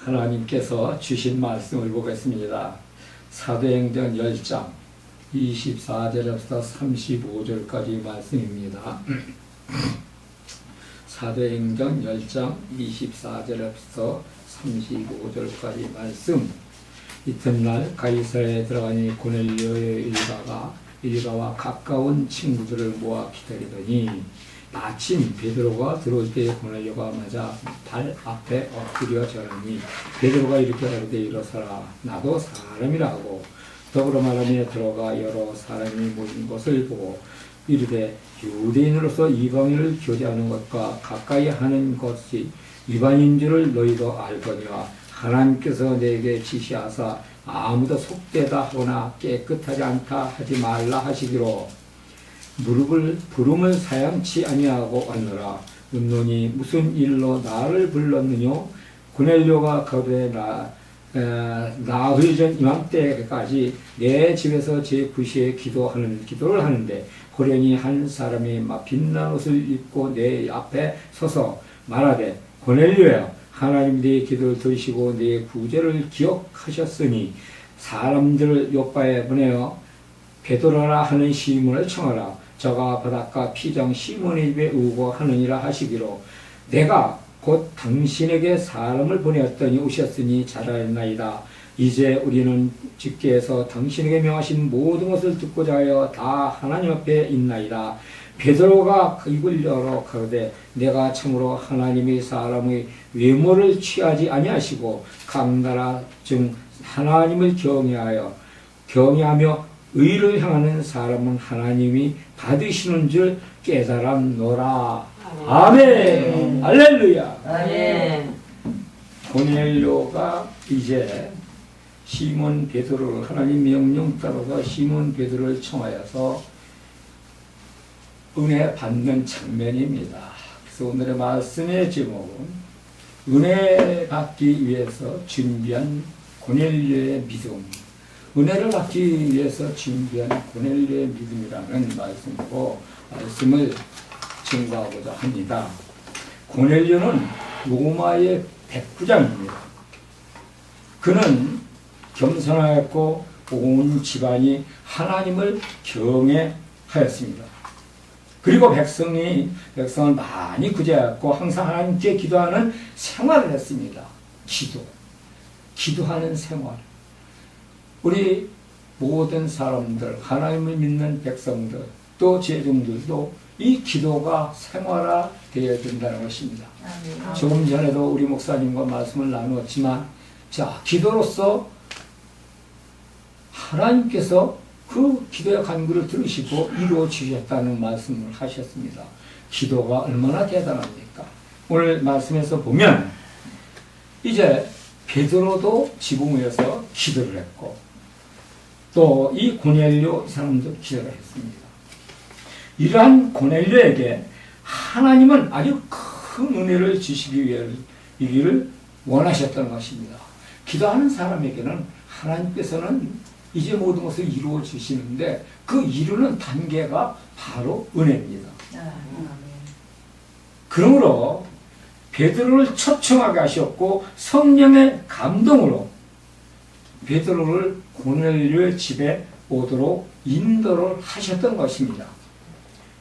하나님께서 주신 말씀을 보겠습니다. 사도행전 10장 24절에서 35절까지 말씀입니다. 사도행전 10장 24절에서 35절까지 말씀. 이튿날 가이사랴에 들어가니 고넬료의 일가와 가까운 친구들을 모아 기다리더니 마침 베드로가 들어올 때 고넬료가 맞아 발 앞에 엎드려 절하니 베드로가 이렇게 하되 일어서라 나도 사람이라 하고 더불어 말하며 들어가 여러 사람이 모인 것을 보고 이르되 유대인으로서 이방인을 교제하는 것과 가까이 하는 것이 위반인 줄을 너희도 알거니와 하나님께서 내게 지시하사 아무도 속되다 하거나 깨끗하지 않다 하지 말라 하시기로 부름을 사양치 아니하고 왔노라. 묻노니 무슨 일로 나를 불렀느냐? 고넬료가 거두에 나흘 전 이맘때까지 내 집에서 제9시에 기도를 하는데 고련히 한 사람이 막 빛난 옷을 입고 내 앞에 서서 말하되 고넬료야 하나님 네 기도를 들으시고 네 구제를 기억하셨으니 사람들을 요바에 보내어 베드로라 하는 시몬을 청하라. 저가 바닷가 피장 시몬의 집에 오고 하느니라 하시기로 내가 곧 당신에게 사람을 보내었더니 오셨으니 잘하였나이다. 이제 우리는 직계에서 당신에게 명하신 모든 것을 듣고자 하여 다 하나님 앞에 있나이다. 베드로가 입을 열어 가로되 내가 참으로 하나님이 사람의 외모를 취하지 아니하시고 각 나라 중 하나님을 경외하며 의를 향하는 사람은 하나님이 받으시는 줄 깨달았노라. 아멘. 할렐루야. 아멘. 고넬료가 이제 시몬 베드로를 하나님 명령 따라서 시몬 베드로를 청하여서 은혜 받는 장면입니다. 그래서 오늘의 말씀의 제목은 은혜 받기 위해서 준비한 고넬료의 믿음. 은혜를 받기 위해서 준비한 고넬료의 믿음이라는 말씀을 증거하고자 합니다. 고넬료는 로마의 백부장입니다. 그는 겸손하였고 온 집안이 하나님을 경외하였습니다. 그리고 백성을 많이 구제하였고 항상 하나님께 기도하는 생활을 했습니다. 기도하는 생활. 우리 모든 사람들, 하나님을 믿는 백성들, 또 제종들도 이 기도가 생활화되어야 된다는 것입니다. 조금 전에도 우리 목사님과 말씀을 나누었지만, 자, 기도로서 하나님께서 그 기도의 간구를 들으시고 이루어 주셨다는 말씀을 하셨습니다. 기도가 얼마나 대단합니까? 오늘 말씀에서 보면, 이제 베드로도 지붕 위에서 기도를 했고, 또 이 고넬료 사람도 기도를 했습니다. 이러한 고넬료에게 하나님은 아주 큰 은혜를 주시기를 원하셨던 것입니다. 기도하는 사람에게는 하나님께서는 이제 모든 것을 이루어 주시는데 그 이루는 단계가 바로 은혜입니다. 그러므로 베드로를 초청하게 하셨고 성령의 감동으로 베드로를 고넬료의 집에 오도록 인도를 하셨던 것입니다.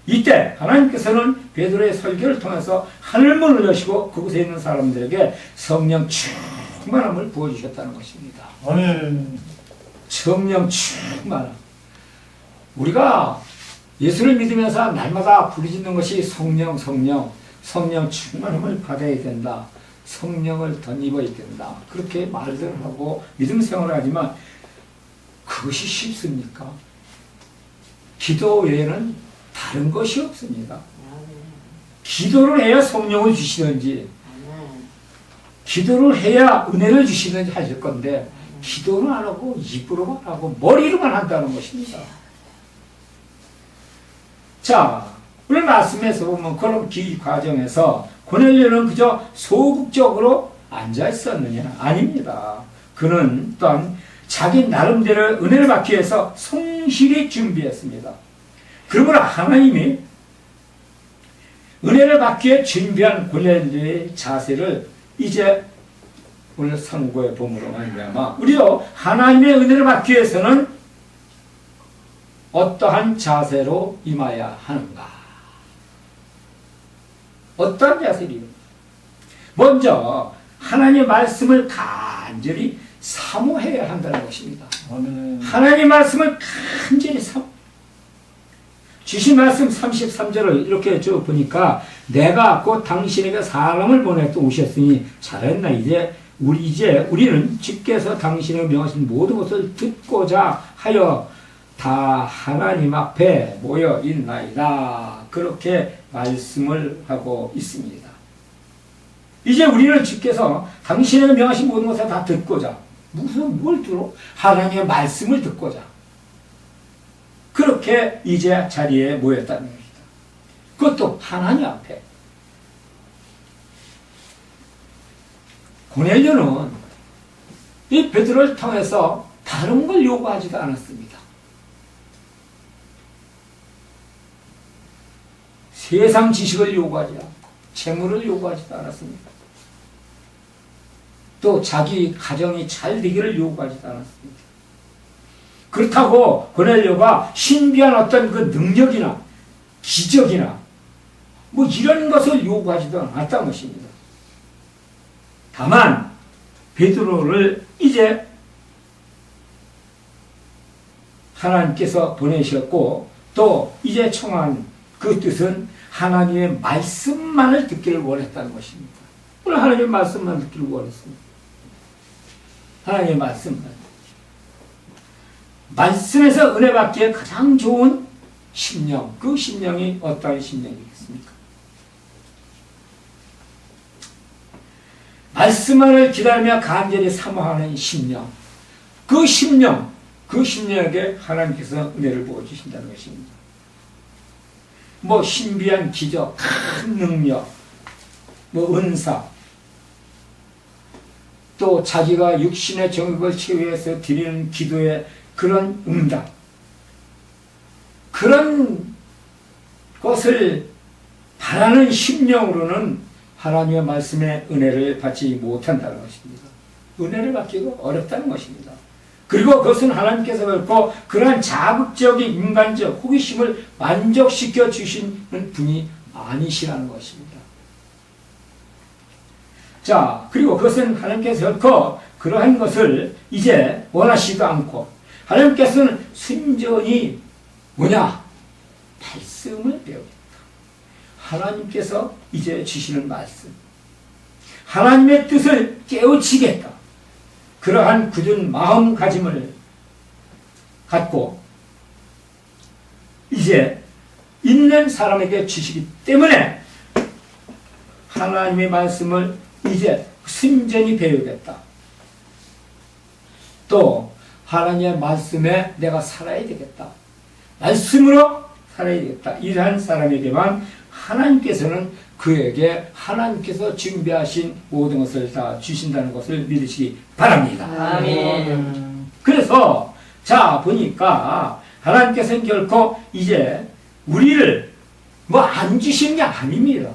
이때 하나님께서는 베드로의 설교를 통해서 하늘문을 여시고 그곳에 있는 사람들에게 성령 충만함을 부어주셨다는 것입니다. 아멘. 성령 충만함. 우리가 예수를 믿으면서 날마다 부르짖는 것이 성령 충만함을 받아야 된다. 성령을 덧입어야 된다. 그렇게 말들 하고 믿음 생활을 하지만 그것이 쉽습니까? 기도 외에는 다른 것이 없습니다. 기도를 해야 성령을 주시든지 기도를 해야 은혜를 주시든지 하실 건데 기도는 안 하고 입으로만 하고 머리로만 한다는 것입니다. 자, 오늘 말씀에서 보면 그런 기 과정에서 고넬료는 그저 소극적으로 앉아 있었느냐? 아닙니다. 그는 또한 자기 나름대로 은혜를 받기 위해서 성실히 준비했습니다. 그러므로 하나님이 은혜를 받기에 준비한 고넬료의 자세를 이제 오늘 상고의 본문으로 말미암아 우리도 하나님의 은혜를 받기 위해서는 어떠한 자세로 임해야 하는가? 어떠한 자세로? 먼저 하나님의 말씀을 간절히 사모해야 한다는 것입니다. 아멘. 하나님의 말씀을 간절히 주신 말씀 33절을 이렇게 쭉 보니까 내가 곧 당신에게 사람을 보내 또 오셨으니 잘했나 이제 우리는 주께서 당신의 명하신 모든 것을 듣고자 하여 다 하나님 앞에 모여 있나이다. 그렇게 말씀을 하고 있습니다. 이제 우리는 주께서 당신의 명하신 모든 것을 다 듣고자 뭘 들어? 하나님의 말씀을 듣고자 그렇게 이제 자리에 모였다는 겁니다. 그것도 하나님 앞에. 고넬료는 이 베드로를 통해서 다른 걸 요구하지도 않았습니다. 세상 지식을 요구하지 않고 재물을 요구하지도 않았습니다. 또 자기 가정이 잘 되기를 요구하지도 않았습니다. 그렇다고 고넬료가 신비한 어떤 그 능력이나 기적이나 뭐 이런 것을 요구하지도 않았다는 것입니다. 다만 베드로를 이제 하나님께서 보내셨고 또 이제 청한 그 뜻은 하나님의 말씀만을 듣기를 원했다는 것입니다. 오늘 하나님의 말씀만 듣기를 원했습니다. 하나님의 말씀만. 말씀에서 은혜 받기에 가장 좋은 심령, 그 심령이 어떤 심령이겠습니까? 말씀만을 기다리며 간절히 사모하는 심령, 그 심령에게 하나님께서 은혜를 부어주신다는 것입니다. 뭐 신비한 기적, 큰 능력, 뭐 은사, 또 자기가 육신의 정욕을 채워서 드리는 기도의 그런 응답, 그런 것을 바라는 심령으로는 하나님의 말씀의 은혜를 받지 못한다는 것입니다. 은혜를 받기가 어렵다는 것입니다. 그리고 그것은 하나님께서 그렇고 그러한 자극적인 인간적 호기심을 만족시켜 주시는 분이 아니시라는 것입니다. 자, 그리고 그것은 하나님께서 결코 그러한 것을 이제 원하시도 않고 하나님께서는 순전히 뭐냐? 말씀을 배우겠다. 하나님께서 이제 주시는 말씀. 하나님의 뜻을 깨우치겠다. 그러한 굳은 마음가짐을 갖고 이제 있는 사람에게 주시기 때문에 하나님의 말씀을 이제 순전히 배우겠다. 또 하나님의 말씀에 내가 살아야 되겠다. 말씀으로 살아야 되겠다. 이러한 사람에게만 하나님께서는 그에게 하나님께서 준비하신 모든 것을 다 주신다는 것을 믿으시기 바랍니다. 아멘. 그래서 자 보니까 하나님께서는 결코 이제 우리를 뭐 안 주신 게 아닙니다.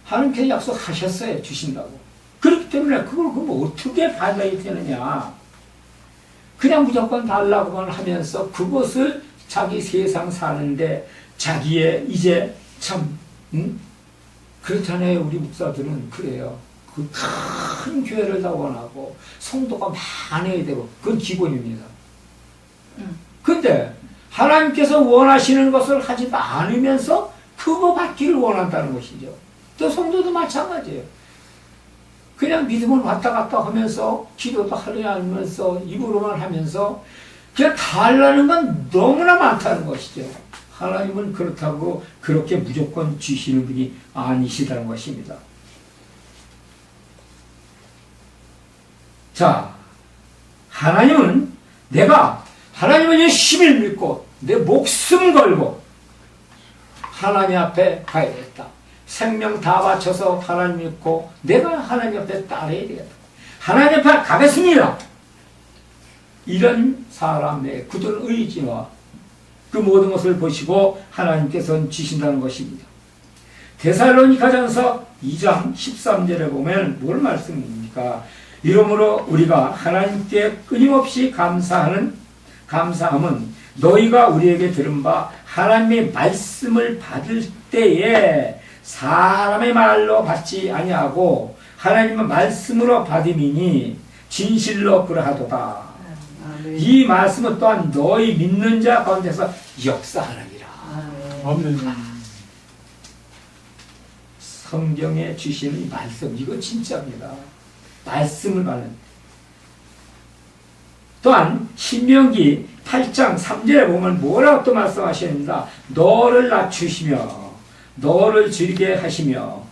하나님께서 약속하셨어요. 주신다고. 그렇기 때문에 그걸 그럼 어떻게 받아야 되느냐. 그냥 무조건 달라고만 하면서 그것을 자기 세상 사는데 자기의 이제 참 그렇잖아요. 우리 목사들은 그래요. 그 큰 교회를 다 원하고 성도가 많아야 되고 그건 기본입니다. 근데 하나님께서 원하시는 것을 하지도 않으면서 그거 받기를 원한다는 것이죠. 또 성도도 마찬가지예요. 그냥 믿음을 왔다 갔다 하면서 기도도 하려 하면서 입으로만 하면서 그냥 달라는 건 너무나 많다는 것이죠. 하나님은 그렇다고 그렇게 무조건 주시는 분이 아니시다는 것입니다. 자, 하나님은 내가 하나님을 열심히 믿고 내 목숨 걸고 하나님 앞에 가야겠다. 생명 다 바쳐서 하나님 믿고 내가 하나님 앞에 따라야 되겠다. 하나님 앞에 가겠습니다. 이런 사람의 굳은 의지와 그 모든 것을 보시고 하나님께서는 주신다는 것입니다. 데살로니가전서 2장 13절에 보면 뭘 말씀입니까? 이러므로 우리가 하나님께 끊임없이 감사함은 너희가 우리에게 들은 바 하나님의 말씀을 받을 때에 사람의 말로 받지 아니하고 하나님의 말씀으로 받음이니 진실로 그러하도다. 이 말씀은 또한 너희 믿는 자 가운데서 역사하느니라. 아멘. 성경에 주시는 이 말씀, 이거 진짜입니다. 말씀을 받는. 또한 신명기 8장 3절에 보면 뭐라고 또 말씀하십니다. 너를 낮추시며 너를 즐게 하시며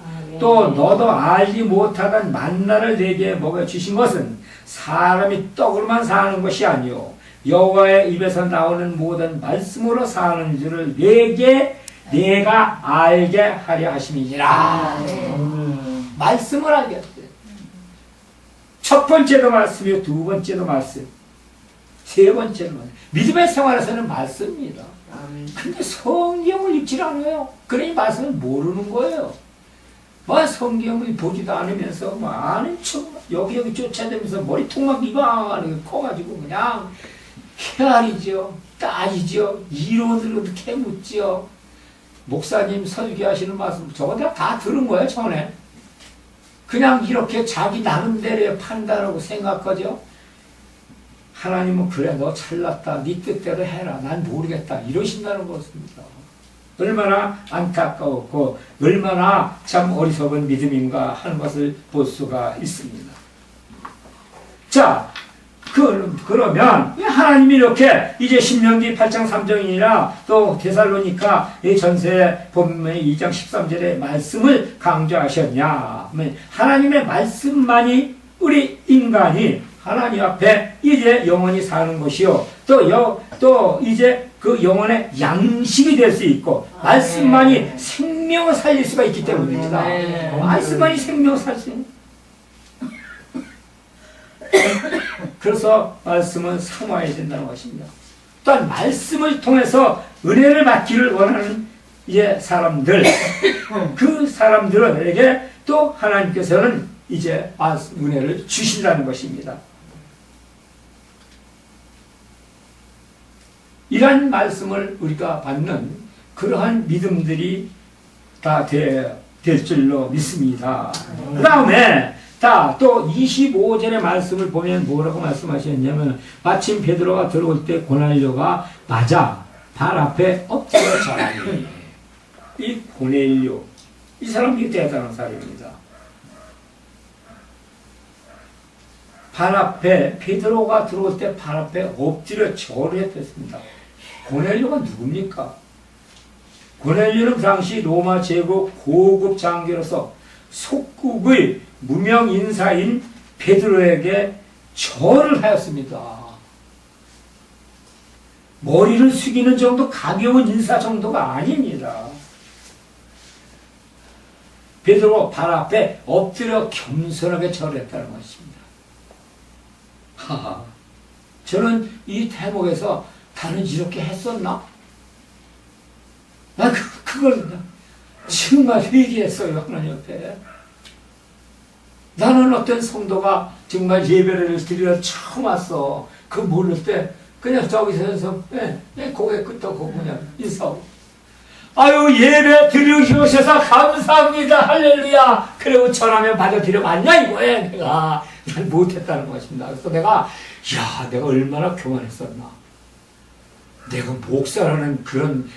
또 너도 알지 못하던 만나를 내게 먹여주신 것은 사람이 떡으로만 사는 것이 아니요 여호와의 입에서 나오는 모든 말씀으로 사는 줄을 내가 알게 하려 하심이니라. 말씀을 알게 했어요. 첫 번째도 말씀이요, 두 번째도 말씀, 세 번째도 말씀. 믿음의 생활에서는 말씀입니다. 근데 성경을 읽지 않아요. 그러니 말씀을 모르는 거예요. 성경을 보지도 않으면서 아는 척 여기저기 쫓아다니면서 머리통만 이만하게 커가지고 그냥 헤아리죠, 따지죠, 이론으로 캐묻죠. 목사님 설교하시는 말씀 저거 내가 다 들은 거예요. 전에 그냥 이렇게 자기 나름대로의 판단하고 생각하죠. 하나님은 그래 너 잘났다, 네 뜻대로 해라, 난 모르겠다 이러신다는 것입니다. 얼마나 안타까웠고 얼마나 참 어리석은 믿음인가 하는 것을 볼 수가 있습니다. 자, 그러면 하나님이 이렇게 이제 신명기 8장 3절이나 또 데살로니가 전서의 본문의 2장 13절의 말씀을 강조하셨냐? 하나님의 말씀만이 우리 인간이 하나님 앞에 이제 영원히 사는 것이요. 또 이제 그 영혼의 양식이 될 수 있고, 말씀만이 생명을 살릴 수가 있기 때문입니다. 말씀만이 생명을 살릴 수 있는. 그래서 말씀은 사모해야 된다는 것입니다. 또한 말씀을 통해서 은혜를 받기를 원하는 이제 사람들, 그 사람들에게 또 하나님께서는 이제 은혜를 주신다는 것입니다. 이러한 말씀을 우리가 받는 그러한 믿음들이 다 될 줄로 믿습니다. 그 다음에 또 25절의 말씀을 보면 뭐라고 말씀하셨냐면, 마침 베드로가 들어올 때 고넬료가 맞아 발 앞에 엎드려 절하니. 이 고넬료, 이 사람이 대단한 사람입니다. 발 앞에, 베드로가 들어올 때 발 앞에 엎드려 절을 했습니다. 고넬료가 누굽니까? 고넬료는 그 당시 로마 제국 고급 장교로서 속국의 무명 인사인 베드로에게 절을 하였습니다. 머리를 숙이는 정도 가벼운 인사 정도가 아닙니다. 베드로 발 앞에 엎드려 겸손하게 절했다는 것입니다. 저는 이 대목에서 나는 이렇게 했었나? 난 그걸 정말 회개했어요, 하나님 옆에. 나는 어떤 성도가 정말 예배를 드리러 처음 왔어. 그거 모를 때 그냥 저기서 고개 끄덕고 그냥 인사하고, 아유 예배 드리셔서 감사합니다, 할렐루야, 그리고 전하면 받아들이면 안냐 이거야. 내가 난 못했다는 것입니다. 그래서 내가 얼마나 교만했었나. 내가 목사라는 그런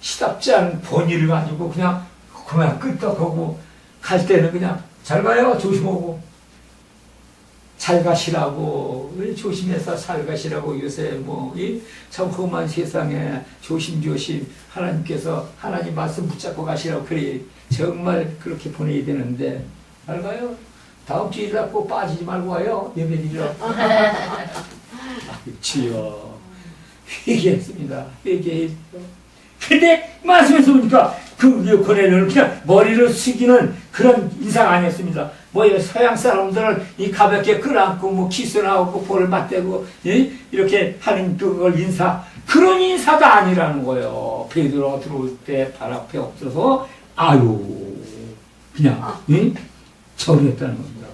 시답지 않은 본의를 가지고 그냥 끄떡하고 갈 때는 그냥 잘 가요, 조심하고 잘 가시라고, 조심해서 잘 가시라고. 요새 참 험한 세상에 조심조심 하나님께서 하나님 말씀 붙잡고 가시라고 그래 정말 그렇게 보내야 되는데, 잘 가요, 다음 주 일날 꼭 빠지지 말고 와요, 예배 드리러. 주여, 회개했습니다. 회개했어. 근데 말씀에서 보니까 그 고넬료는 그냥 머리를 숙이는 그런 인상 아니었습니다. 서양 사람들은 이 가볍게 끌어안고 키스나하고 볼을 맞대고 이렇게 하는 그걸 그런 인사가 아니라는 거예요. 베드로가 들어올 때 발 앞에 엎드려서 그냥 절했다는 겁니다.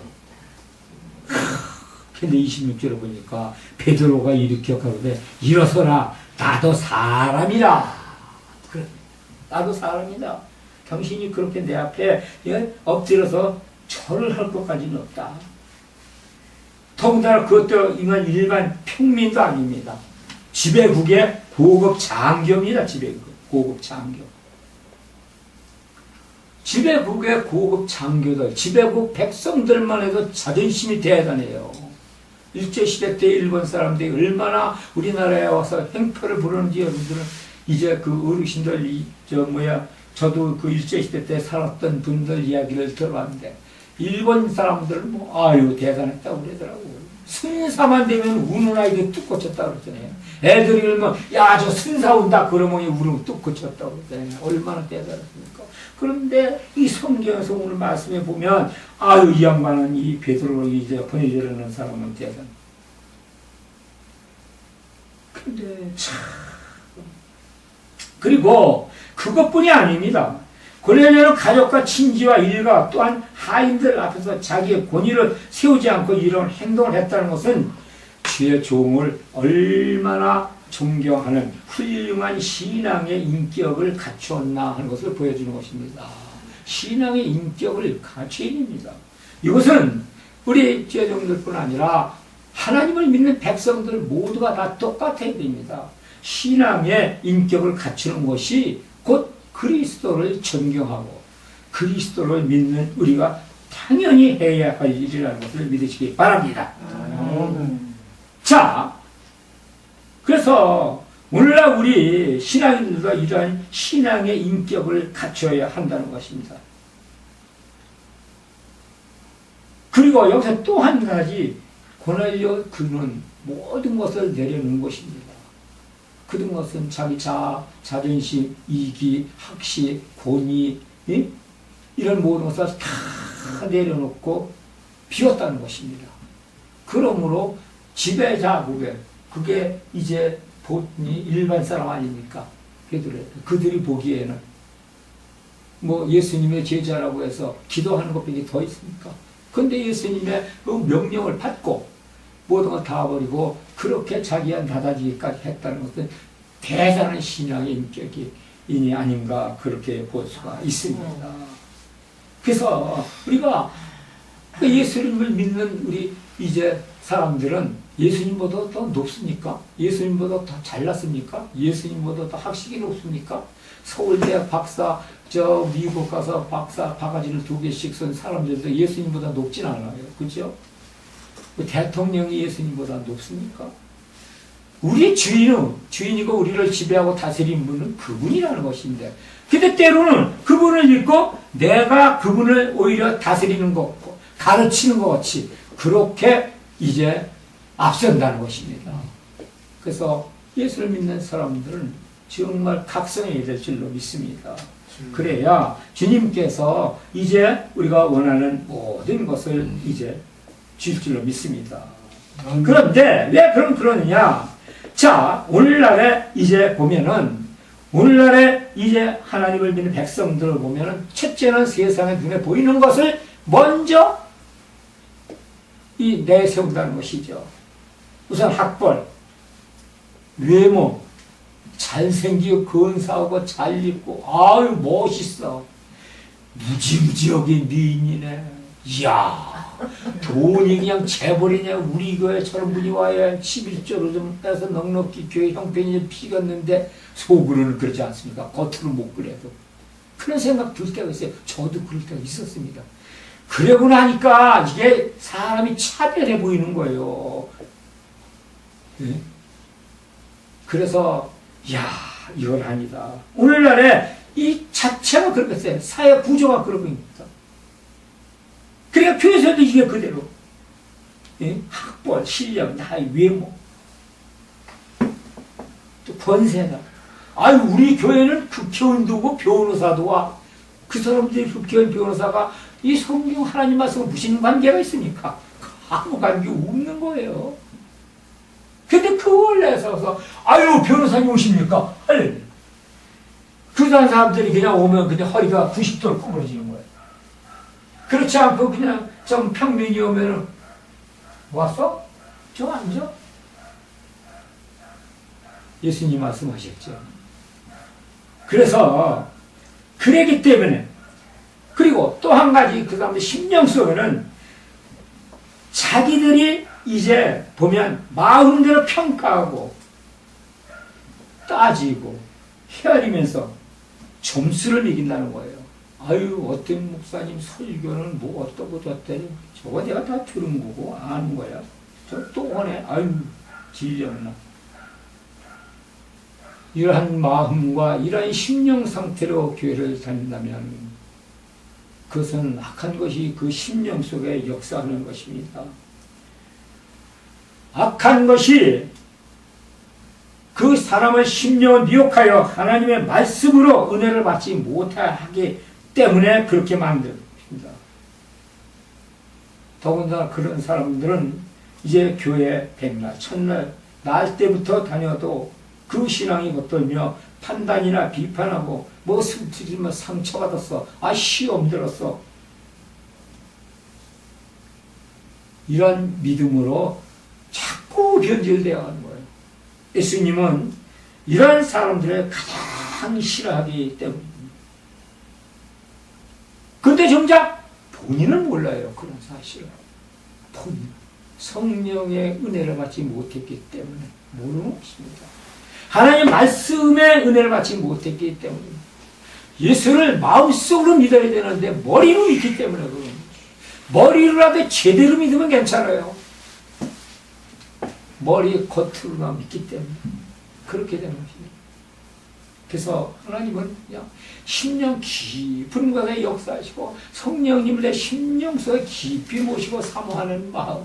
근데 26절에 보니까 베드로가 이렇게 하거든. 일어서라, 나도 사람이라. 그래, 나도 사람이다. 당신이 그렇게 내 앞에 엎드려서 절을 할 것까지는 없다. 더군다나 그것도 일반 평민도 아닙니다. 지배국의 고급 장교입니다. 지배국 고급 장교. 지배국의 고급 장교들, 지배국 백성들만 해도 자존심이 대단해요. 일제시대 때 일본 사람들이 얼마나 우리나라에 와서 행패를 부르는지 여러분들은 이제 그 어르신들, 저도 그 일제시대 때 살았던 분들 이야기를 들어봤는데, 일본 사람들은 대단했다고 그러더라고요. 순사만 되면 우는 아이들 뚝 꽂혔다고 그러잖아요. 애들이 그러면, 야, 저 순사 온다. 그러면 우는 뚝 꽂혔다고 그러잖아요. 얼마나 대단했습니까? 그런데 이 성경에서 오늘 말씀해 보면, 이 양반은 이 베드로로 이제 보내주려는 사람은 대단. 근데 참. 그리고 그것뿐이 아닙니다. 고넬료는 가족과 친지와 일가 또한 하인들 앞에서 자기의 권위를 세우지 않고 이런 행동을 했다는 것은 주의 종을 얼마나 존경하는 훌륭한 신앙의 인격을 갖추었나 하는 것을 보여주는 것입니다. 신앙의 인격을 갖춰야 됩니다. 이것은 우리 제자종들뿐 아니라 하나님을 믿는 백성들 모두가 다 똑같아야 됩니다. 신앙의 인격을 갖추는 것이 곧 그리스도를 존경하고 그리스도를 믿는 우리가 당연히 해야 할 일이라는 것을 믿으시기 바랍니다. 자, 그래서 오늘날 우리 신앙인들도 이러한 신앙의 인격을 갖춰야 한다는 것입니다. 그리고 여기서 또 한 가지, 고넬료 그는 모든 것을 내려놓은 것입니다. 그런 것은 자기 자존심, 이기, 학식, 권위, 이런 모든 것을 다 내려놓고 비웠다는 것입니다. 그러므로 지배자국에, 그게 이제 일반 사람 아닙니까? 그들이 보기에는 예수님의 제자라고 해서 기도하는 것밖에 더 있습니까? 근데 예수님의 그 명령을 받고 모든 걸 다 버리고 그렇게 자기한 받아지기까지 했다는 것은 대단한 신앙의 인격이 아닌가 그렇게 볼 수가 있습니다. 그래서 우리가 예수님을 믿는 우리 이제 사람들은 예수님보다 더 높습니까? 예수님보다 더 잘났습니까? 예수님보다 더 학식이 높습니까? 서울대 박사, 미국 가서 박사 바가지를 2개씩 쓴 사람들도 예수님보다 높진 않아요. 그죠? 대통령이 예수님보다 높습니까? 우리 주인이고 우리를 지배하고 다스리는 분은 그분이라는 것인데, 근데 때로는 그분을 믿고 내가 그분을 오히려 다스리는 것, 가르치는 것 같이 그렇게 이제 앞선다는 것입니다. 그래서 예수를 믿는 사람들은 정말 각성해야 될 줄로 믿습니다. 그래야 주님께서 이제 우리가 원하는 모든 것을 이제 줄 줄로 믿습니다. 그런데 왜 그러느냐? 자, 오늘날에 이제 보면은, 오늘날에 이제 하나님을 믿는 백성들을 보면은, 첫째는 세상의 눈에 보이는 것을 먼저 내세운다는 것이죠. 우선 학벌, 외모, 잘생기고 근사하고 잘 입고, 멋있어. 무지무지하게 미인이네. 이야. 돈이 그냥 재벌이냐. 우리 교회 저런 분이 와야 11조로 좀 해서 넉넉히 교회 형편이 좀 피겠는데 속으로는 그렇지 않습니까? 겉으로 못 그래도. 그런 생각 들 때가 있어요. 저도 그럴 때가 있었습니다. 그러고 나니까 이게 사람이 차별해 보이는 거예요. 네? 그래서 이건 아니다. 오늘날에 이 자체가 그렇겠어요. 사회 구조가 그런 겁니다. 그러니까 교회에서도 이게 그대로 학벌, 실력, 나이, 외모, 또 권세다. 우리 교회는 국회의원도 변호사도 와. 그 사람들이 국회의원, 변호사가 이 성경 하나님 말씀과 무슨 관계가 있습니까? 아무 관계 없는 거예요. 근데 그걸 내서서 변호사님 오십니까? 그 사람들이 그냥 오면 그냥 허리가 90도로 구부러지는 거예요. 그렇지 않고 그냥 좀 평민이 오면은 왔어? 저 아니죠? 예수님 말씀하셨죠. 그래서 그랬기 때문에, 그리고 또 한 가지 그 다음에 심령 속에는 자기들이 이제 보면 마음대로 평가하고 따지고 헤아리면서 점수를 매긴다는 거예요. 아유, 어떤 목사님 설교는 뭐 어떠고 저떠고, 저거 내가 다 들은 거고 아는 거야. 저 또 오네. 아유, 질렸나. 이러한 마음과 이러한 심령 상태로 교회를 다닌다면 그것은 악한 것이 그 심령 속에 역사하는 것입니다. 악한 것이 그 사람의 심령을 미혹하여 하나님의 말씀으로 은혜를 받지 못하기 때문에 그렇게 만듭니다. 더군다나 그런 사람들은 이제 교회 백날, 첫날, 날 때부터 다녀도 그 신앙이 겉돌며 판단이나 비판하고 뭐 숨뜨리면 상처받았어. 아, 시험 들었어. 이런 믿음으로 자꾸 변질되어 가는 거예요. 예수님은 이런 사람들을 가장 싫어하기 때문입니다. 근데 정작 본인은 몰라요. 그런 사실을. 본인. 성령의 은혜를 받지 못했기 때문에 모르는 것입니다. 하나님 말씀의 은혜를 받지 못했기 때문에 예수를 마음속으로 믿어야 되는데 머리로 믿기 때문에 그런 거예요. 머리로라도 제대로 믿으면 괜찮아요. 머리 겉으로만 믿기 때문에 그렇게 되는 것입니다. 그래서 하나님은 그냥 심령 깊은 곳에 역사하시고 성령님을 내 심령 속에 깊이 모시고 사모하는 마음,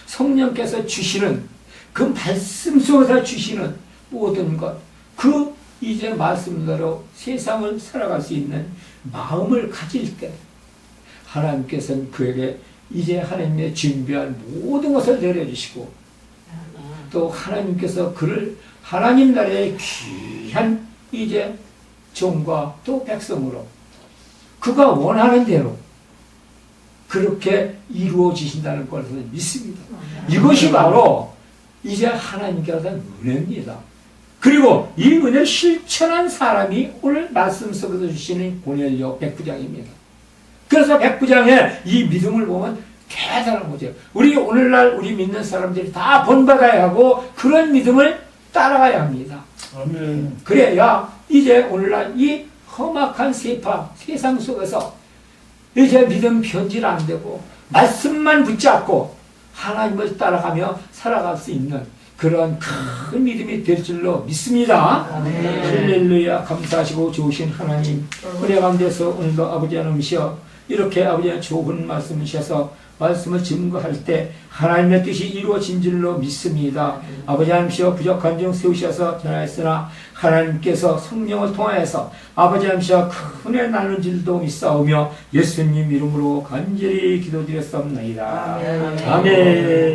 성령께서 주시는 그 말씀 속에서 주시는 모든 것, 그 이제 말씀대로 세상을 살아갈 수 있는 마음을 가질 때 하나님께서는 그에게 이제 하나님의 준비한 모든 것을 내려주시고 또 하나님께서 그를 하나님 나라의 귀한 이제 종과 또 백성으로 그가 원하는 대로 그렇게 이루어지신다는 것을 믿습니다. 이것이 바로 이제 하나님께서 한 은혜입니다. 그리고 이 은혜를 실천한 사람이 오늘 말씀 속에서 주시는 고넬료 백부장입니다. 그래서 백부장의 이 믿음을 보면 대단한 거죠. 우리 오늘날 우리 믿는 사람들이 다 본받아야 하고 그런 믿음을 따라가야 합니다. 아멘. 그래야 이제 오늘날 이 험악한 세상 속에서 이제 믿음 변질 안 되고 말씀만 붙잡고 하나님을 따라가며 살아갈 수 있는 그런 큰 믿음이 될 줄로 믿습니다. 할렐루야. 감사하시고 좋으신 하나님, 은혜 가운데서 오늘도 아버지 하나님이시여 이렇게 아버지 하나님 좋은 말씀이셔서 말씀을 증거할 때 하나님의 뜻이 이루어진 줄로 믿습니다. 아버지 하나님이시여 부족한 중 세우셔서 전하였으나 하나님께서 성령을 통하여서 아버지 하나님이시여 큰 은혜 나누는 줄도 믿사오며 예수님 이름으로 간절히 기도드렸사옵나이다. 아멘.